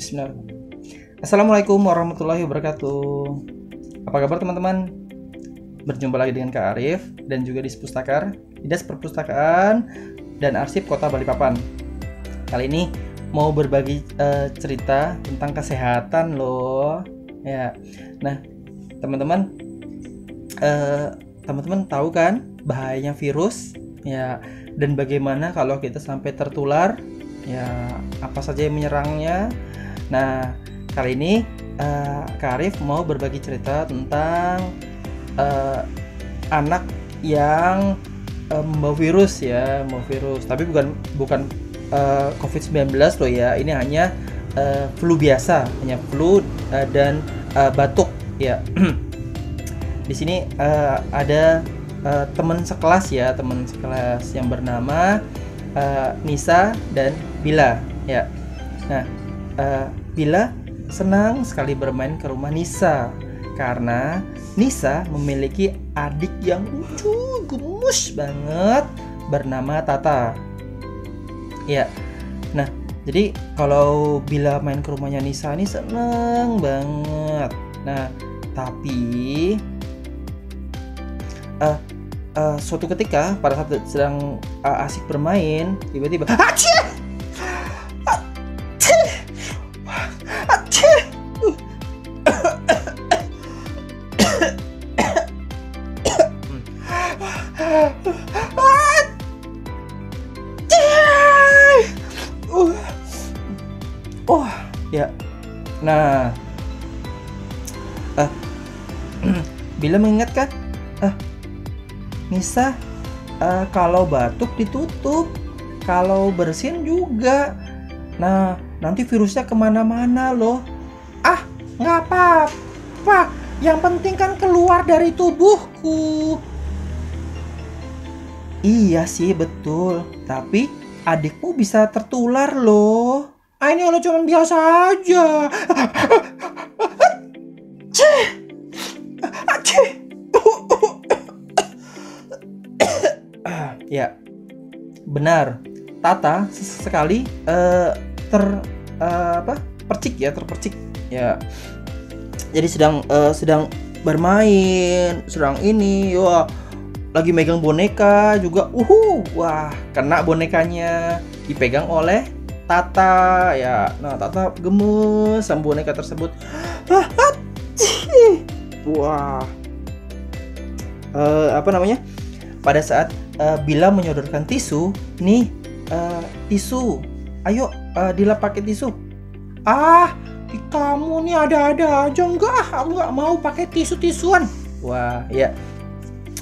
Bismillahirrahmanirrahim. Assalamualaikum warahmatullahi wabarakatuh. Apa kabar teman-teman? Berjumpa lagi dengan Kak Arif dan juga di Pustakar, Dinas Perpustakaan dan Arsip Kota Balikpapan. Kali ini mau berbagi cerita tentang kesehatan loh. Ya. Nah, teman-teman tahu kan bahayanya virus? Ya, dan bagaimana kalau kita sampai tertular? Ya, apa saja yang menyerangnya? Nah, kali ini Kak Arif mau berbagi cerita tentang anak yang membawa virus ya, tapi bukan COVID-19 loh ya. Ini hanya flu biasa, hanya flu dan batuk ya. Di sini ada teman sekelas yang bernama Nisa dan Bila ya. Nah, Bila senang sekali bermain ke rumah Nisa karena Nisa memiliki adik yang lucu, gemes banget bernama Tata. Ya. Nah, jadi kalau Bila main ke rumahnya Nisa ini seneng banget. Nah, tapi suatu ketika pada saat sedang asik bermain, tiba-tiba ya. Nah, Bila mengingatkan, Nisa, kalau batuk ditutup, kalau bersin juga. Nah, nanti virusnya kemana-mana loh. Nggak apa-apa. Yang penting kan keluar dari tubuhku. Iya sih, betul. Tapi adikmu bisa tertular loh. Ini lo cuma biasa aja. Ya, benar. Tata sekali terpercik ya. Jadi sedang bermain, wah, lagi megang boneka juga. Wah, kena bonekanya, dipegang oleh Tata ya. Nah, Tata gemes sama boneka tersebut. Wah. Pada saat Bila menyodorkan tisu, nih tisu. Ayo, Dila pakai tisu. Kamu nih ada-ada aja. Aku nggak mau pakai tisu-tisuan. Wah, ya,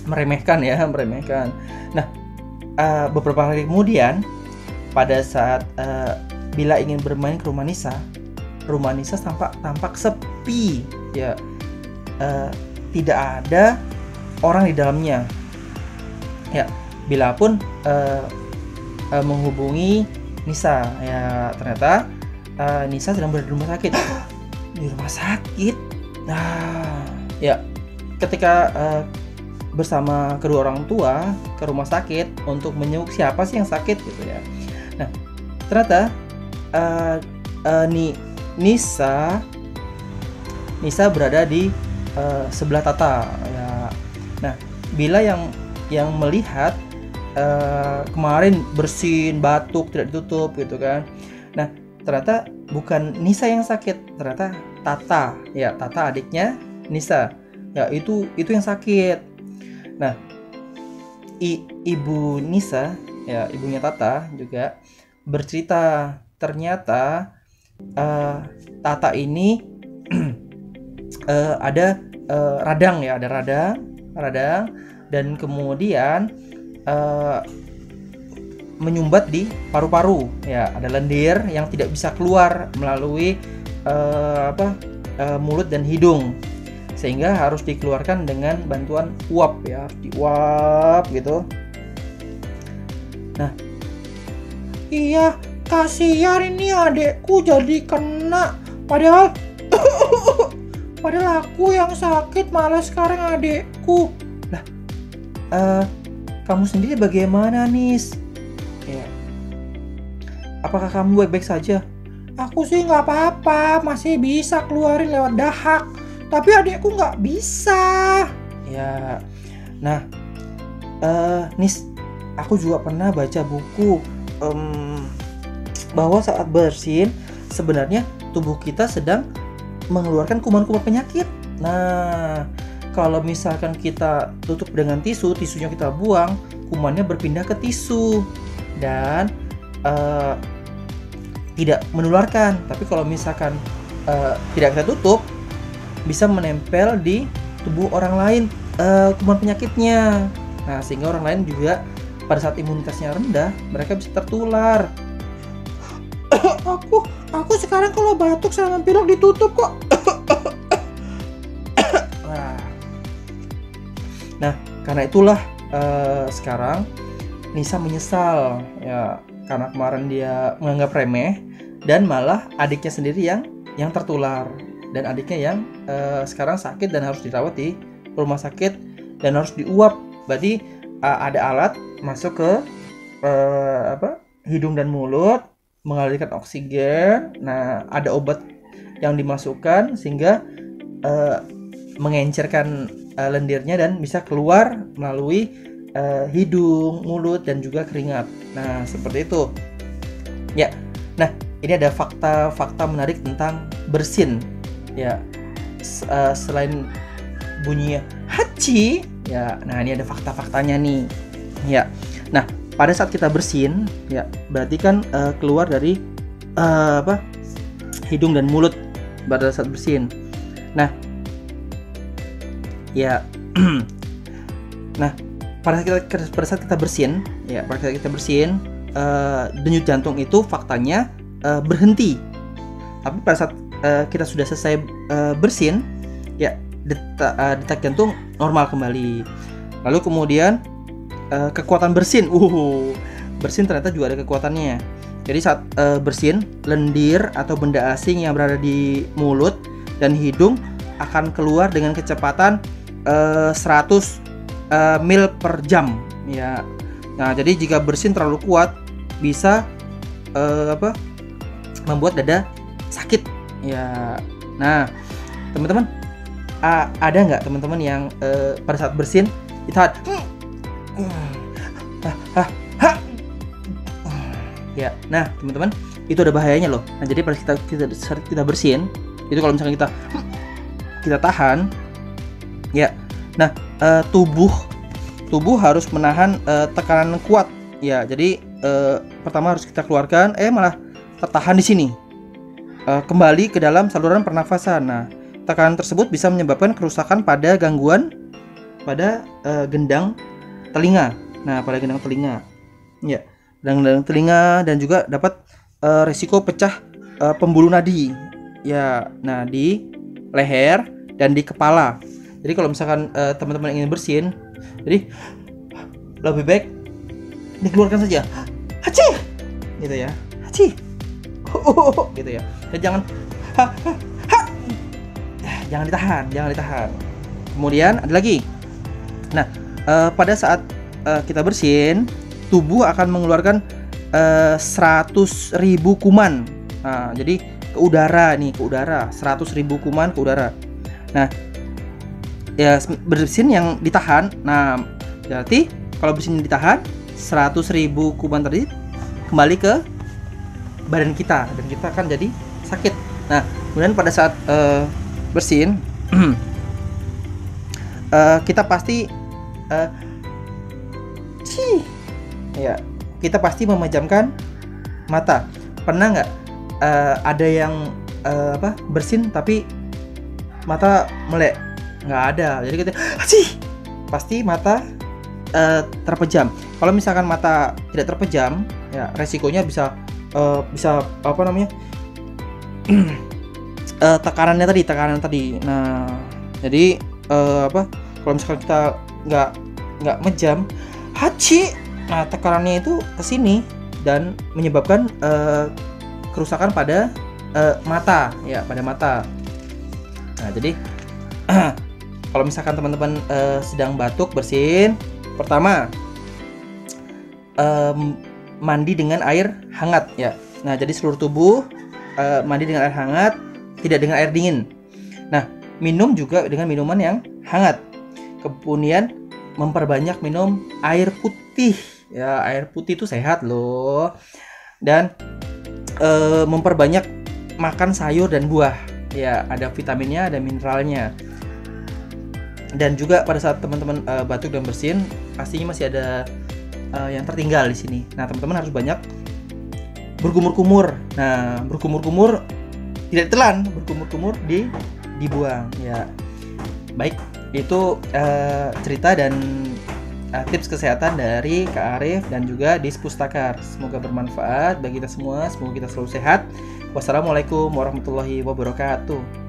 meremehkan. Nah, beberapa hari kemudian, pada saat Bila ingin bermain ke rumah Nisa tampak sepi ya. Tidak ada orang di dalamnya ya. Bila pun menghubungi Nisa ya, ternyata Nisa sedang berada di rumah sakit. Di rumah sakit. Nah, ya, ketika bersama kedua orang tua ke rumah sakit untuk menjenguk siapa sih yang sakit gitu ya. Nah, ternyata Nisa berada di sebelah Tata ya. Nah, Bila yang melihat kemarin bersin, batuk tidak ditutup gitu kan. Nah, ternyata bukan Nisa yang sakit, ternyata Tata ya. Tata adiknya Nisa ya, itu yang sakit. Nah, ibu Nisa ya, ibunya Tata juga bercerita, ternyata Tata ini ada radang dan kemudian menyumbat di paru-paru ya. Ada lendir yang tidak bisa keluar melalui mulut dan hidung, sehingga harus dikeluarkan dengan bantuan uap ya, diuap gitu. Nah, iya, kasihan ini adekku jadi kena, padahal aku yang sakit, malah sekarang adekku. Lah, kamu sendiri bagaimana, Nis? Ya. Apakah kamu baik-baik saja? Aku sih nggak apa-apa, masih bisa keluarin lewat dahak. Tapi adikku nggak bisa. Ya, nah, Nis, aku juga pernah baca buku bahwa saat bersin sebenarnya tubuh kita sedang mengeluarkan kuman-kuman penyakit. Nah, kalau misalkan kita tutup dengan tisu, tisunya kita buang, kumannya berpindah ke tisu dan tidak menularkan. Tapi kalau misalkan tidak kita tutup, bisa menempel di tubuh orang lain kuman penyakitnya. Nah, sehingga orang lain juga pada saat imunitasnya rendah, mereka bisa tertular. aku sekarang kalau batuk sama pilek ditutup kok. Nah, karena itulah sekarang Nisa menyesal ya, karena kemarin dia menganggap remeh dan malah adiknya sendiri yang tertular, dan adiknya yang sekarang sakit dan harus dirawat di rumah sakit dan harus diuap. Berarti ada alat masuk ke hidung dan mulut mengalirkan oksigen. Nah, ada obat yang dimasukkan sehingga mengencerkan lendirnya dan bisa keluar melalui hidung, mulut, dan juga keringat. Nah, seperti itu. Ya. Nah, ini ada fakta-fakta menarik tentang bersin. Ya. Selain bunyinya hachi, ya. Nah, ini ada fakta-faktanya nih. Ya. Nah, pada saat kita bersin, ya, berarti kan keluar dari hidung dan mulut pada saat bersin. Nah, ya. Nah, pada saat kita bersin, ya, pada saat kita bersin, denyut jantung itu faktanya berhenti. Tapi pada saat kita sudah selesai bersin, ya, detak jantung normal kembali. Lalu kemudian kekuatan bersin, bersin ternyata juga ada kekuatannya. Jadi saat bersin, lendir atau benda asing yang berada di mulut dan hidung akan keluar dengan kecepatan 100 mil per jam, ya. Nah, jadi jika bersin terlalu kuat bisa membuat dada sakit, ya. Nah, teman-teman, ada nggak teman-teman yang pada saat bersin ditahan? Ya, nah teman-teman, itu ada bahayanya loh. Nah, jadi pada saat kita bersin itu kalau misalkan kita tahan, ya, nah tubuh harus menahan tekanan kuat, ya. Jadi pertama harus kita keluarkan, malah tertahan di sini, kembali ke dalam saluran pernafasan. Nah, tekanan tersebut bisa menyebabkan kerusakan pada gangguan pada gendang telinga. Nah, pada gendang telinga, ya, gendang telinga, dan juga dapat resiko pecah pembuluh nadi, ya. Nah, di leher dan di kepala. Jadi kalau misalkan teman-teman ingin bersin, jadi lebih baik dikeluarkan saja, hachi, gitu ya, hachi, gitu ya. Dan jangan jangan ditahan. Kemudian ada lagi. Nah, pada saat kita bersin, tubuh akan mengeluarkan 100.000 kuman. Nah, jadi ke udara, 100.000 kuman ke udara. Nah, ya, bersin yang ditahan. Nah, berarti kalau bersin yang ditahan, 100.000 kuman tadi kembali ke badan kita, dan kita akan jadi sakit. Nah, kemudian pada saat bersin kita pasti ya, kita pasti memejamkan mata. Pernah nggak ada yang bersin tapi mata melek? Nggak ada. Jadi kita pasti mata terpejam. Kalau misalkan mata tidak terpejam, ya, resikonya bisa tekanan tadi. Nah, jadi kalau misalkan kita nggak mejam, nah, tekanannya itu ke sini dan menyebabkan kerusakan pada mata, ya, pada mata. Nah, jadi kalau misalkan teman-teman sedang batuk bersin, pertama mandi dengan air hangat, ya. Nah, jadi seluruh tubuh mandi dengan air hangat, tidak dengan air dingin. Nah, minum juga dengan minuman yang hangat. Kemudian memperbanyak minum air putih. Ya, air putih itu sehat loh. Dan memperbanyak makan sayur dan buah. Ya, ada vitaminnya, ada mineralnya. Dan juga pada saat teman-teman batuk dan bersin, pastinya masih ada yang tertinggal di sini. Nah, teman-teman harus banyak berkumur-kumur. Nah, berkumur-kumur tidak ditelan, berkumur-kumur dibuang. Ya, baik, itu cerita dan tips kesehatan dari Kak Arif dan juga Dispustakar. Semoga bermanfaat bagi kita semua. Semoga kita selalu sehat. Wassalamualaikum warahmatullahi wabarakatuh.